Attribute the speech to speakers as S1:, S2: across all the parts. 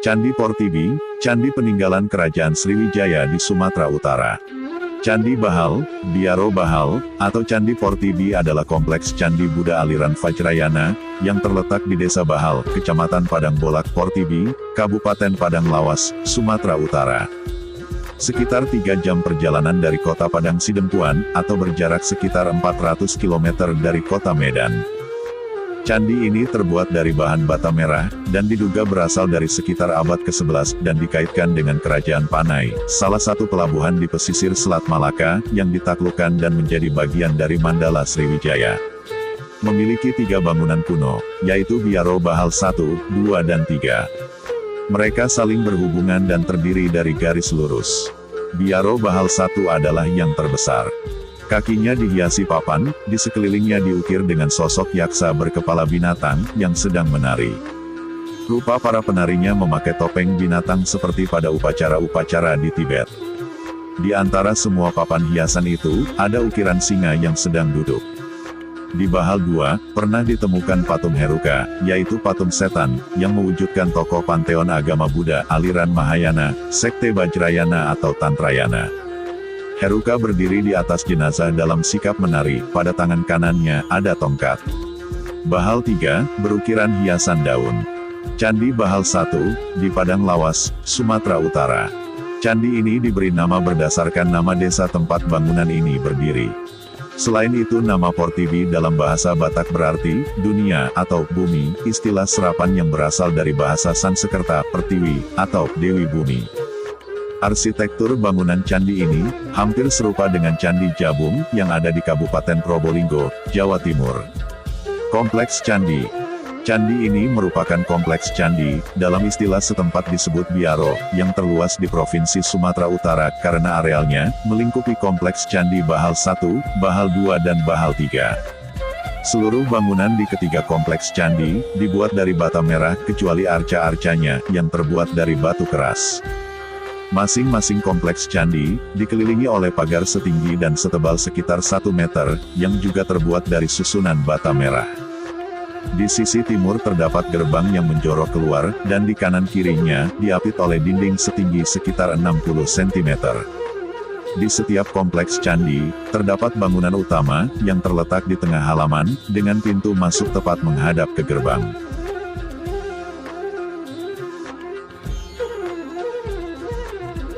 S1: Candi Portibi, candi peninggalan Kerajaan Sriwijaya di Sumatera Utara. Candi Bahal, Biaro Bahal, atau Candi Portibi adalah kompleks candi Buddha aliran Vajrayana, yang terletak di Desa Bahal, Kecamatan Padang Bolak Portibi, Kabupaten Padang Lawas, Sumatera Utara. Sekitar 3 jam perjalanan dari kota Padang Sidempuan, atau berjarak sekitar 400 km dari kota Medan. Candi ini terbuat dari bahan bata merah, dan diduga berasal dari sekitar abad ke-11, dan dikaitkan dengan Kerajaan Panai, salah satu pelabuhan di pesisir Selat Malaka, yang ditaklukkan dan menjadi bagian dari Mandala Sriwijaya. Memiliki 3 bangunan kuno, yaitu Biaro Bahal 1, 2 dan 3. Mereka saling berhubungan dan terdiri dari garis lurus. Biaro Bahal 1 adalah yang terbesar. Kakinya dihiasi papan, di sekelilingnya diukir dengan sosok yaksa berkepala binatang, yang sedang menari. Rupa para penarinya memakai topeng binatang seperti pada upacara-upacara di Tibet. Di antara semua papan hiasan itu, ada ukiran singa yang sedang duduk. Di Bahal 2, pernah ditemukan patung Heruka, yaitu patung setan, yang mewujudkan tokoh panteon agama Buddha, aliran Mahayana, sekte Vajrayana atau Tantrayana. Heruka berdiri di atas jenazah dalam sikap menari, pada tangan kanannya ada tongkat. Bahal 3, berukiran hiasan daun. Candi Bahal 1, di Padang Lawas, Sumatera Utara. Candi ini diberi nama berdasarkan nama desa tempat bangunan ini berdiri. Selain itu nama Portibi dalam bahasa Batak berarti, dunia atau bumi, istilah serapan yang berasal dari bahasa Sansekerta, Pertiwi, atau Dewi Bumi. Arsitektur bangunan candi ini, hampir serupa dengan Candi Jabung, yang ada di Kabupaten Probolinggo, Jawa Timur. Kompleks Candi. Candi ini merupakan kompleks candi, dalam istilah setempat disebut Biaro, yang terluas di Provinsi Sumatera Utara, karena arealnya, melingkupi kompleks Candi Bahal 1, Bahal 2 dan Bahal 3. Seluruh bangunan di ketiga kompleks candi, dibuat dari bata merah, kecuali arca-arcanya, yang terbuat dari batu keras. Masing-masing kompleks candi, dikelilingi oleh pagar setinggi dan setebal sekitar 1 meter, yang juga terbuat dari susunan bata merah. Di sisi timur terdapat gerbang yang menjorok keluar, dan di kanan kirinya, diapit oleh dinding setinggi sekitar 60 cm. Di setiap kompleks candi, terdapat bangunan utama, yang terletak di tengah halaman, dengan pintu masuk tepat menghadap ke gerbang.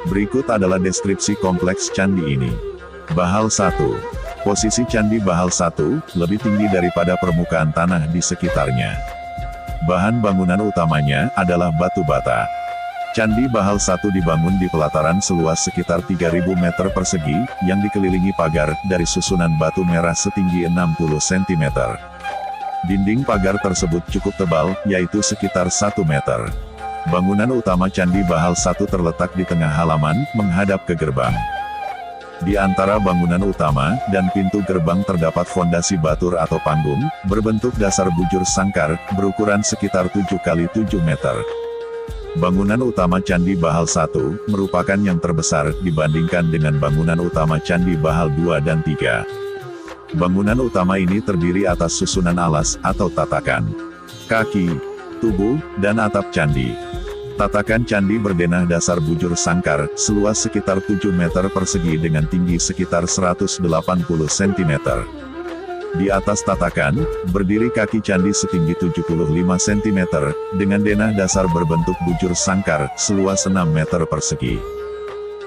S1: Berikut adalah deskripsi kompleks candi ini. Bahal 1. Posisi Candi Bahal 1, lebih tinggi daripada permukaan tanah di sekitarnya. Bahan bangunan utamanya, adalah batu bata. Candi Bahal 1 dibangun di pelataran seluas sekitar 3.000 meter persegi, yang dikelilingi pagar, dari susunan batu merah setinggi 60 cm. Dinding pagar tersebut cukup tebal, yaitu sekitar 1 meter. Bangunan utama Candi Bahal 1 terletak di tengah halaman, menghadap ke gerbang. Di antara bangunan utama, dan pintu gerbang terdapat fondasi batur atau panggung, berbentuk dasar bujur sangkar, berukuran sekitar 7 x 7 meter. Bangunan utama Candi Bahal 1, merupakan yang terbesar, dibandingkan dengan bangunan utama Candi Bahal 2 dan 3. Bangunan utama ini terdiri atas susunan alas, atau tatakan, kaki, tubuh, dan atap candi. Tatakan candi berdenah dasar bujur sangkar, seluas sekitar 7 meter persegi dengan tinggi sekitar 180 cm. Di atas tatakan, berdiri kaki candi setinggi 75 cm, dengan denah dasar berbentuk bujur sangkar, seluas 6 meter persegi.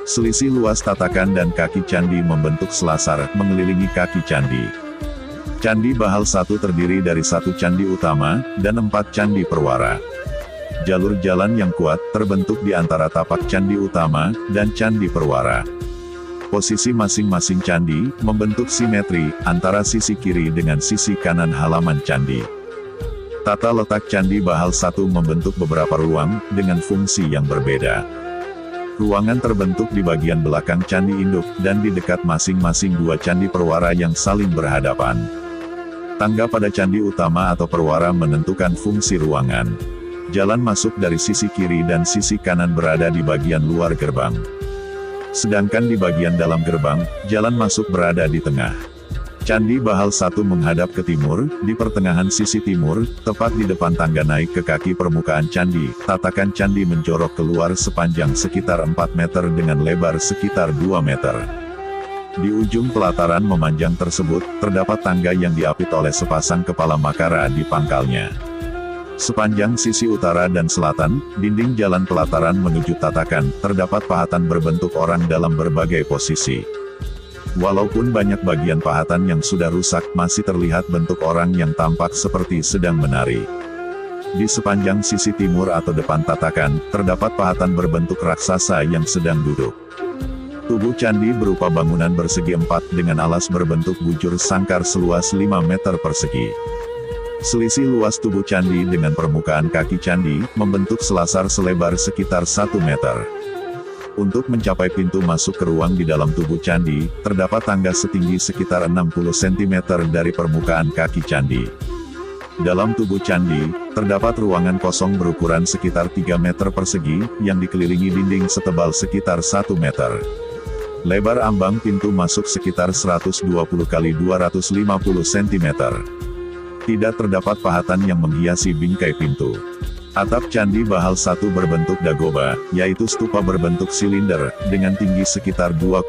S1: Selisih luas tatakan dan kaki candi membentuk selasar, mengelilingi kaki candi. Candi Bahal 1 terdiri dari 1 candi utama, dan 4 candi perwara. Jalur jalan yang kuat, terbentuk di antara tapak candi utama, dan candi perwara. Posisi masing-masing candi, membentuk simetri, antara sisi kiri dengan sisi kanan halaman candi. Tata letak Candi Bahal 1 membentuk beberapa ruang, dengan fungsi yang berbeda. Ruangan terbentuk di bagian belakang candi induk, dan di dekat masing-masing 2 candi perwara yang saling berhadapan. Tangga pada candi utama atau perwara menentukan fungsi ruangan. Jalan masuk dari sisi kiri dan sisi kanan berada di bagian luar gerbang. Sedangkan di bagian dalam gerbang, jalan masuk berada di tengah. Candi Bahal 1 menghadap ke timur, di pertengahan sisi timur, tepat di depan tangga naik ke kaki permukaan candi. Tatakan candi menjorok keluar sepanjang sekitar 4 meter dengan lebar sekitar 2 meter. Di ujung pelataran memanjang tersebut, terdapat tangga yang diapit oleh sepasang kepala makara di pangkalnya. Sepanjang sisi utara dan selatan, dinding jalan pelataran menuju tatakan, terdapat pahatan berbentuk orang dalam berbagai posisi. Walaupun banyak bagian pahatan yang sudah rusak, masih terlihat bentuk orang yang tampak seperti sedang menari. Di sepanjang sisi timur atau depan tatakan, terdapat pahatan berbentuk raksasa yang sedang duduk. Tubuh candi berupa bangunan persegi 4 dengan alas berbentuk bujur sangkar seluas 5 meter persegi. Selisih luas tubuh candi dengan permukaan kaki candi, membentuk selasar selebar sekitar 1 meter. Untuk mencapai pintu masuk ke ruang di dalam tubuh candi, terdapat tangga setinggi sekitar 60 cm dari permukaan kaki candi. Dalam tubuh candi, terdapat ruangan kosong berukuran sekitar 3 meter persegi, yang dikelilingi dinding setebal sekitar 1 meter. Lebar ambang pintu masuk sekitar 120 x 250 cm. Tidak terdapat pahatan yang menghiasi bingkai pintu. Atap Candi Bahal 1 berbentuk dagoba, yaitu stupa berbentuk silinder, dengan tinggi sekitar 2,5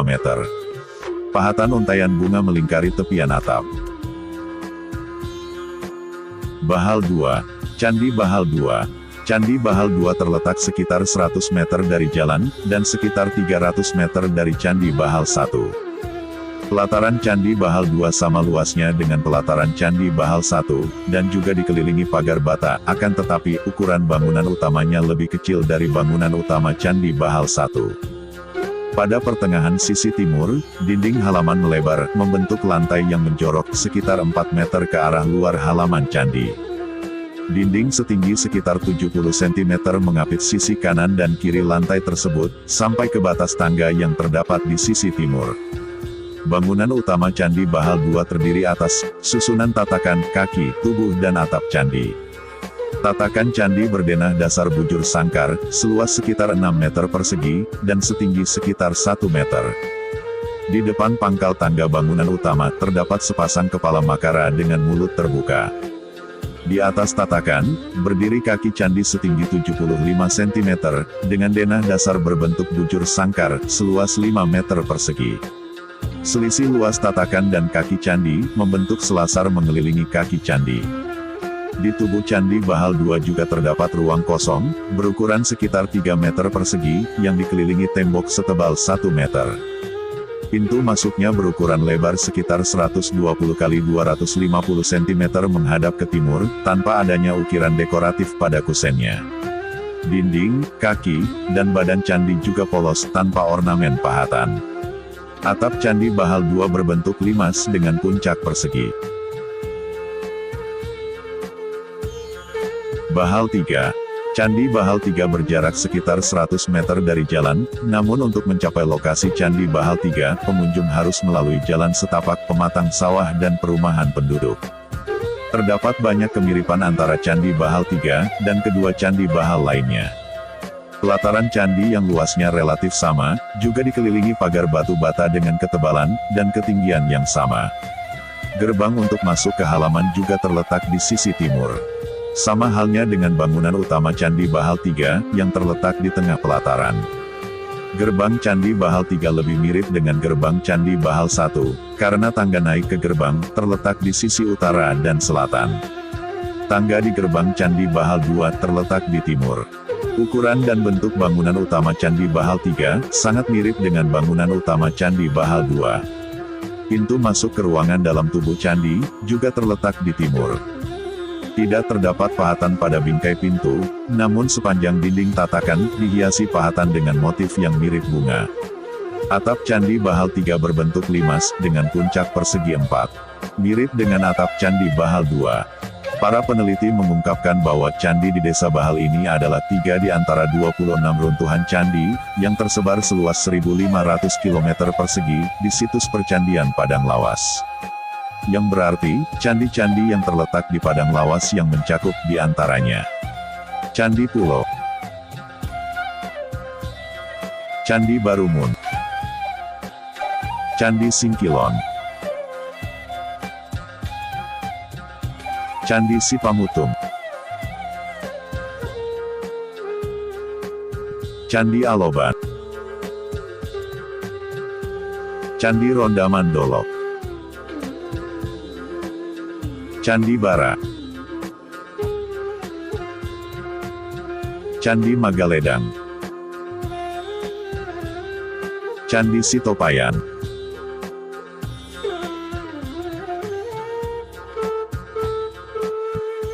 S1: meter. Pahatan untaian bunga melingkari tepian atap. Bahal 2. Candi Bahal 2. Candi Bahal 2 terletak sekitar 100 meter dari jalan, dan sekitar 300 meter dari Candi Bahal 1. Pelataran Candi Bahal 2 sama luasnya dengan pelataran Candi Bahal 1, dan juga dikelilingi pagar bata, akan tetapi ukuran bangunan utamanya lebih kecil dari bangunan utama Candi Bahal 1. Pada pertengahan sisi timur, dinding halaman melebar, membentuk lantai yang menjorok sekitar 4 meter ke arah luar halaman candi. Dinding setinggi sekitar 70 cm mengapit sisi kanan dan kiri lantai tersebut, sampai ke batas tangga yang terdapat di sisi timur. Bangunan utama Candi Bahal 2 terdiri atas susunan tatakan, kaki, tubuh dan atap candi. Tatakan candi berdenah dasar bujur sangkar, seluas sekitar 6 meter persegi, dan setinggi sekitar 1 meter. Di depan pangkal tangga bangunan utama, terdapat sepasang kepala makara dengan mulut terbuka. Di atas tatakan, berdiri kaki candi setinggi 75 cm, dengan denah dasar berbentuk bujur sangkar, seluas 5 meter persegi. Selisih luas tatakan dan kaki candi, membentuk selasar mengelilingi kaki candi. Di tubuh Candi Bahal 2 juga terdapat ruang kosong, berukuran sekitar 3 meter persegi, yang dikelilingi tembok setebal 1 meter. Pintu masuknya berukuran lebar sekitar 120 x 250 cm menghadap ke timur, tanpa adanya ukiran dekoratif pada kusennya. Dinding, kaki, dan badan candi juga polos tanpa ornamen pahatan. Atap Candi Bahal 2 berbentuk limas dengan puncak persegi. Bahal 3. Candi Bahal 3 berjarak sekitar 100 meter dari jalan, namun untuk mencapai lokasi Candi Bahal 3, pengunjung harus melalui jalan setapak pematang sawah dan perumahan penduduk. Terdapat banyak kemiripan antara Candi Bahal 3, dan kedua Candi Bahal lainnya. Pelataran candi yang luasnya relatif sama, juga dikelilingi pagar batu bata dengan ketebalan, dan ketinggian yang sama. Gerbang untuk masuk ke halaman juga terletak di sisi timur. Sama halnya dengan bangunan utama Candi Bahal 3, yang terletak di tengah pelataran. Gerbang Candi Bahal 3 lebih mirip dengan gerbang Candi Bahal 1, karena tangga naik ke gerbang, terletak di sisi utara dan selatan. Tangga di gerbang Candi Bahal 2 terletak di timur. Ukuran dan bentuk bangunan utama Candi Bahal 3, sangat mirip dengan bangunan utama Candi Bahal 2. Pintu masuk ke ruangan dalam tubuh candi, juga terletak di timur. Tidak terdapat pahatan pada bingkai pintu, namun sepanjang dinding tatakan, dihiasi pahatan dengan motif yang mirip bunga. Atap Candi Bahal 3 berbentuk limas, dengan puncak persegi 4. Mirip dengan atap Candi Bahal 2. Para peneliti mengungkapkan bahwa candi di Desa Bahal ini adalah 3 di antara 26 runtuhan candi, yang tersebar seluas 1.500 km persegi, di situs percandian Padang Lawas. Yang berarti, candi-candi yang terletak di Padang Lawas yang mencakup di antaranya Candi Pulo, Candi Barumun, Candi Singkilon, Candi Sipamutung, Candi Aloban, Candi Ronda Mandolok, Candi Bara, Candi Magaledang, Candi Sitopayan,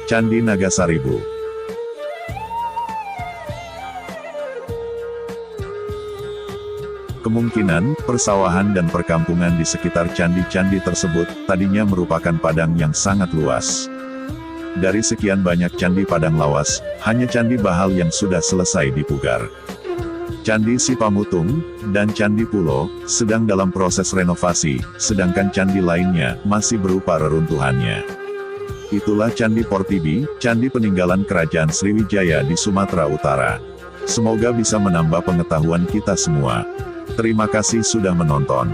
S1: Candi Nagasaribu, kemungkinan persawahan dan perkampungan di sekitar candi-candi tersebut tadinya merupakan padang yang sangat luas. Dari sekian banyak candi padang lawas, hanya Candi Bahal yang sudah selesai dipugar. Candi Sipamutung dan Candi Pulo sedang dalam proses renovasi, sedangkan candi lainnya masih berupa reruntuhannya. Itulah Candi Portibi, candi peninggalan Kerajaan Sriwijaya di Sumatera Utara. Semoga bisa menambah pengetahuan kita semua. Terima kasih sudah menonton.